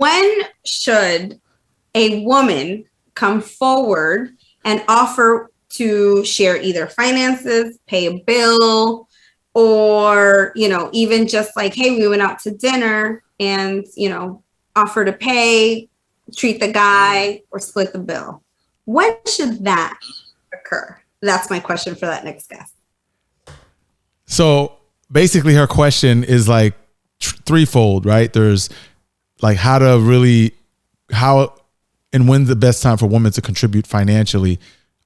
When should a woman come forward and offer to share either finances, pay a bill, or, even just like, hey, we went out to dinner and, offer to pay, treat the guy, or split the bill? When should that occur? That's my question for that next guest. So basically her question is like threefold, right? There's like how and when's the best time for women to contribute financially,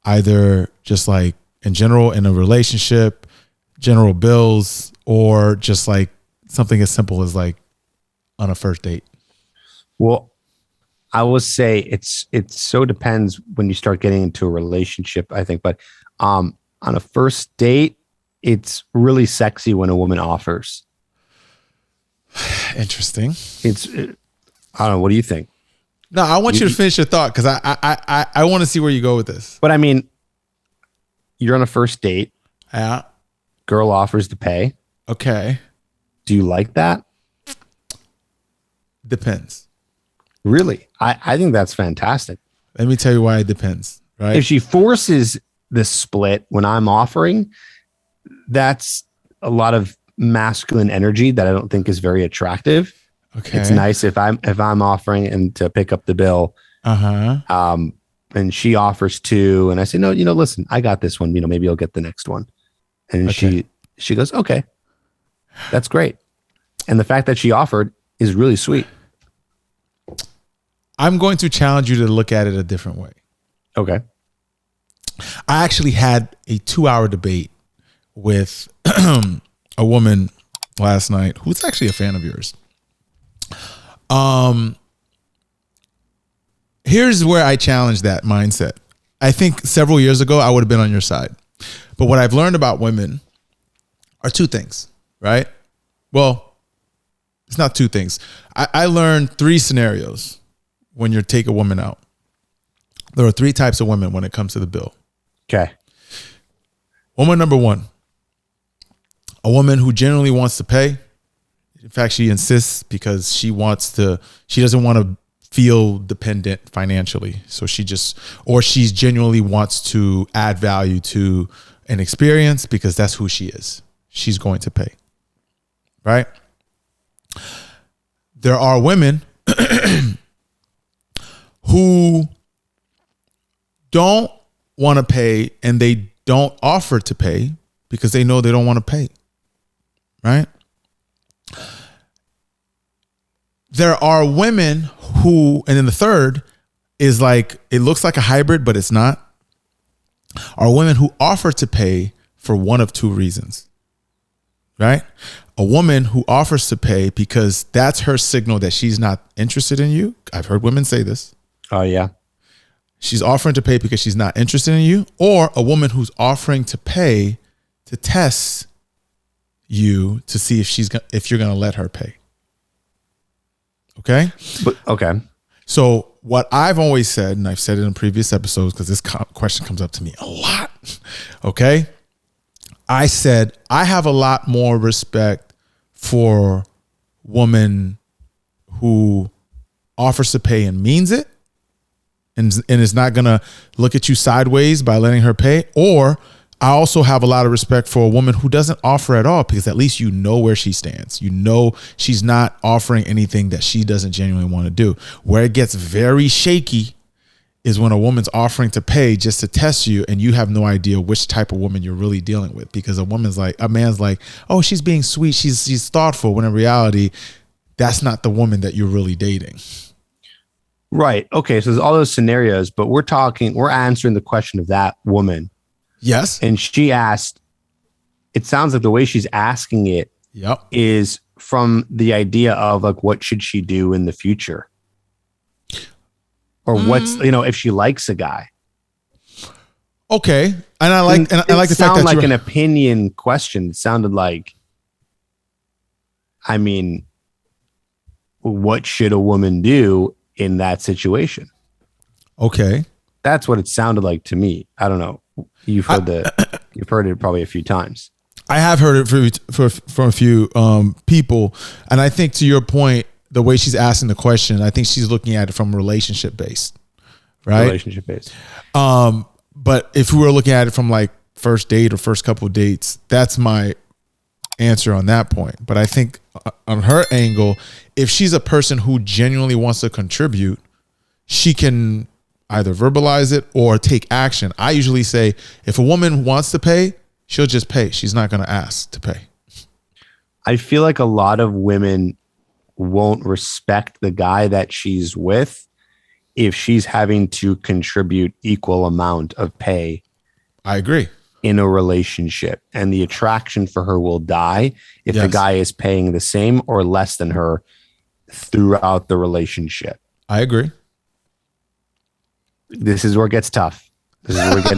either just like in general in a relationship, general bills, or just like something as simple as like on a first date. Well, I will say it so depends when you start getting into a relationship, I think. But on a first date, it's really sexy when a woman offers. Interesting. I don't know. What do you think? No, I want you to finish your thought because I want to see where you go with this. But I mean, you're on a first date. Yeah. Girl offers to pay. Okay. Do you like that? Depends. Really? I think that's fantastic. Let me tell you why it depends, right? If she forces the split when I'm offering, that's a lot of masculine energy that I don't think is very attractive. Okay. It's nice if I'm offering and to pick up the bill. And she offers to, and I say, no, listen, I got this one. Maybe you'll get the next one. And she goes, okay, that's great. And the fact that she offered is really sweet. I'm going to challenge you to look at it a different way. Okay. I actually had a 2-hour debate with a woman last night who's actually a fan of yours. Here's where I challenge that mindset. I think several years ago, I would have been on your side. But what I've learned about women are two things, right? Well, it's not two things. I learned 3 scenarios when you take a woman out. There are 3 types of women when it comes to the bill. Okay. Woman number 1, a woman who generally wants to pay. In fact, she insists because she doesn't want to feel dependent financially. So she genuinely wants to add value to an experience because that's who she is. She's going to pay. Right? There are women who don't want to pay and they don't offer to pay because they know they don't want to pay. Right? There are women who, and then the third is like, it looks like a hybrid, but it's not, are women who offer to pay for one of 2 reasons, right? A woman who offers to pay because that's her signal that she's not interested in you. I've heard women say this. Oh, yeah. She's offering to pay because she's not interested in you, or a woman who's offering to pay to test you to see if you're going to let her pay. Okay. Okay. So what I've always said, and I've said it in previous episodes because this question comes up to me a lot. Okay. I said, I have a lot more respect for woman who offers to pay and means it and is not going to look at you sideways by letting her pay. Or I also have a lot of respect for a woman who doesn't offer at all because at least you know where she stands. You know she's not offering anything that she doesn't genuinely want to do. Where it gets very shaky is when a woman's offering to pay just to test you and you have no idea which type of woman you're really dealing with, because a man's like, oh, she's being sweet, she's thoughtful, when in reality, that's not the woman that you're really dating. Right. Okay. So there's all those scenarios, but we're answering the question of that woman. Yes. And she asked, it sounds like the way she's asking it is from the idea of like, what should she do in the future? Or what's, if she likes a guy. Okay. And I like the fact that sounded like an opinion question. It sounded like, what should a woman do in that situation? Okay. That's what it sounded like to me. I don't know. You've heard it probably a few times. I have heard it from a few people. And I think to your point, the way she's asking the question, I think she's looking at it from relationship based, right? Relationship based. But if we were looking at it from like first date or first couple of dates, that's my answer on that point. But I think on her angle, if she's a person who genuinely wants to contribute, she can either verbalize it or take action. I usually say if a woman wants to pay, she'll just pay. She's not going to ask to pay. I feel like a lot of women won't respect the guy that she's with if she's having to contribute equal amount of pay. I agree. In a relationship, and the attraction for her will die if the guy is paying the same or less than her throughout the relationship. I agree. This is where it gets tough. This is where we get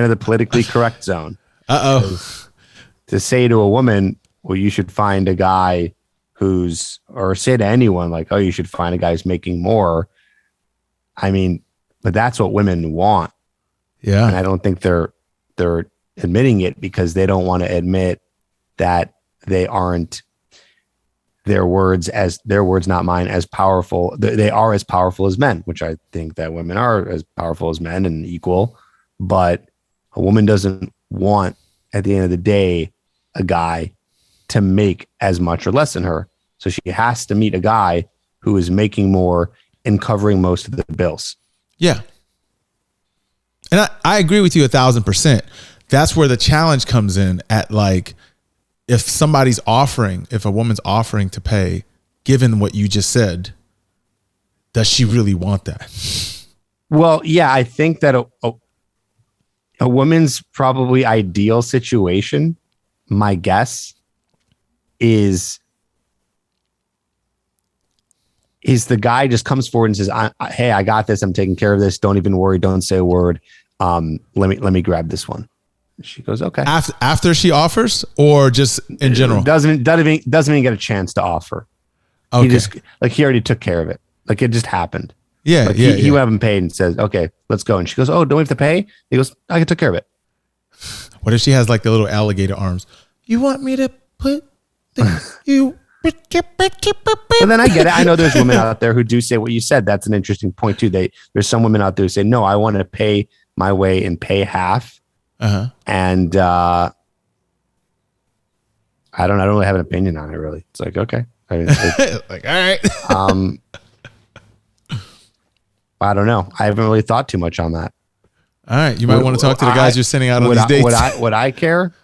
into the politically correct zone. To say to a woman, well, you should find a guy or say to anyone like, oh, you should find a guy who's making more. I mean, but that's what women want. Yeah. And I don't think they're admitting it because they don't want to admit that they aren't their words, not mine, as powerful. They are as powerful as men, which I think that women are as powerful as men and equal. But a woman doesn't want, at the end of the day, a guy to make as much or less than her. So she has to meet a guy who is making more and covering most of the bills. Yeah. And I agree with you 1,000%. That's where the challenge comes in at, like, if a woman's offering to pay, given what you just said, does she really want that? Well, yeah, I think that a woman's probably ideal situation, my guess, is the guy just comes forward and says, hey, I got this. I'm taking care of this. Don't even worry. Don't say a word. Let me grab this one. She goes, okay. After she offers, or just in general? Doesn't even get a chance to offer. Okay. He already took care of it. Like, it just happened. Yeah. Like he went up and paid and says, okay, let's go. And she goes, oh, don't we have to pay? He goes, I took care of it. What if she has like the little alligator arms? You want me to put you? But then I get it. I know there's women out there who do say what you said. That's an interesting point too. There's some women out there who say, no, I want to pay my way and pay half. And I don't really have an opinion on it, really. It's like, okay. Like, all right. I don't know. I haven't really thought too much on that. All right. You might want to talk to the guys you're sending out on these dates. Would I care?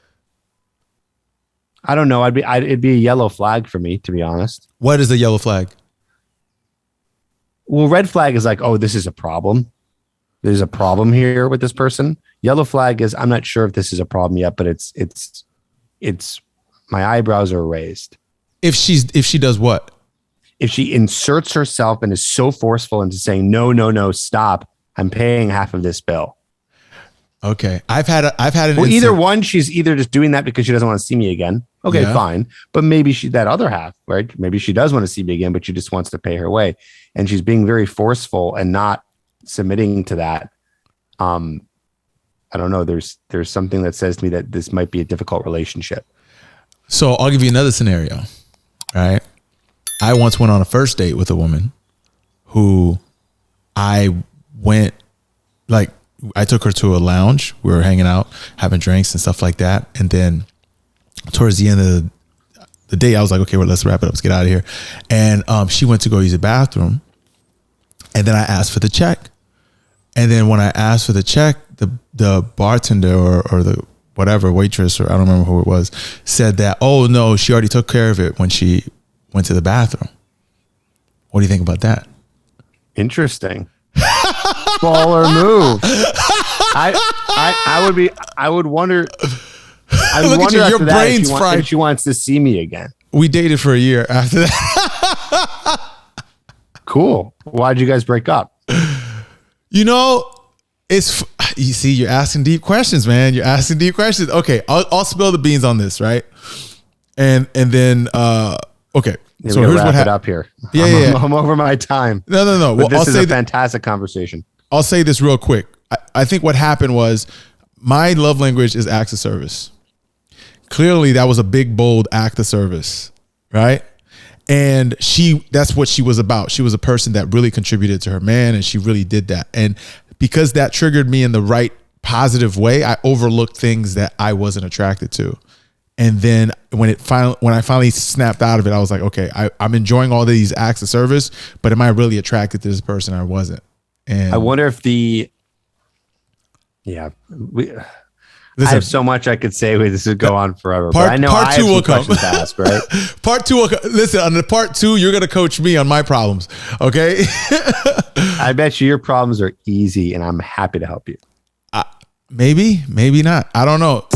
I don't know. It'd be a yellow flag for me, to be honest. What is a yellow flag? Well, red flag is like, oh, this is a problem. There's a problem here with this person. Yellow flag is, I'm not sure if this is a problem yet, but it's my eyebrows are raised. If she does what? If she inserts herself and is so forceful into saying, no, stop. I'm paying half of this bill. Okay. I've had an well, either one, she's either just doing that because she doesn't want to see me again. Okay, fine. But maybe that other half, right? Maybe she does want to see me again, but she just wants to pay her way. And she's being very forceful and not submitting to that. I don't know. There's something that says to me that this might be a difficult relationship. So I'll give you another scenario. All right. I once went on a first date with a woman who I took her to a lounge. We were hanging out, having drinks and stuff like that. And then towards the end of the day, I was like, okay, well, let's wrap it up. Let's get out of here. And she went to go use the bathroom. And then I asked for the check. And then when I asked for the check, the bartender or the whatever waitress, or I don't remember who it was, said that, oh no, she already took care of it when she went to the bathroom. What do you think about that? Interesting. Baller move. I would wonder. I would wonder after that if she wants to see me again. We dated for a year after that. Cool. Why'd you guys break up? You see, you're asking deep questions, man. You're asking deep questions. Okay, I'll spill the beans on this, right? And then okay. Yeah, so here's what happened up here. Yeah, I'm over my time. No. Well, this is a fantastic conversation. I'll say this real quick. I think what happened was my love language is acts of service. Clearly, that was a big, bold act of service, right? And that's what she was about. She was a person that really contributed to her man, and she really did that. And because that triggered me in the right positive way, I overlooked things that I wasn't attracted to. And then when I finally snapped out of it, I was like, okay, I'm enjoying all these acts of service, but am I really attracted to this person? I wasn't. And I wonder if I have so much I could say. This would go on forever. But I know part I two have will come. questions to ask, right? Part two will come. Listen, on the part two, you're going to coach me on my problems. Okay. I bet you your problems are easy, and I'm happy to help you. Maybe not. I don't know.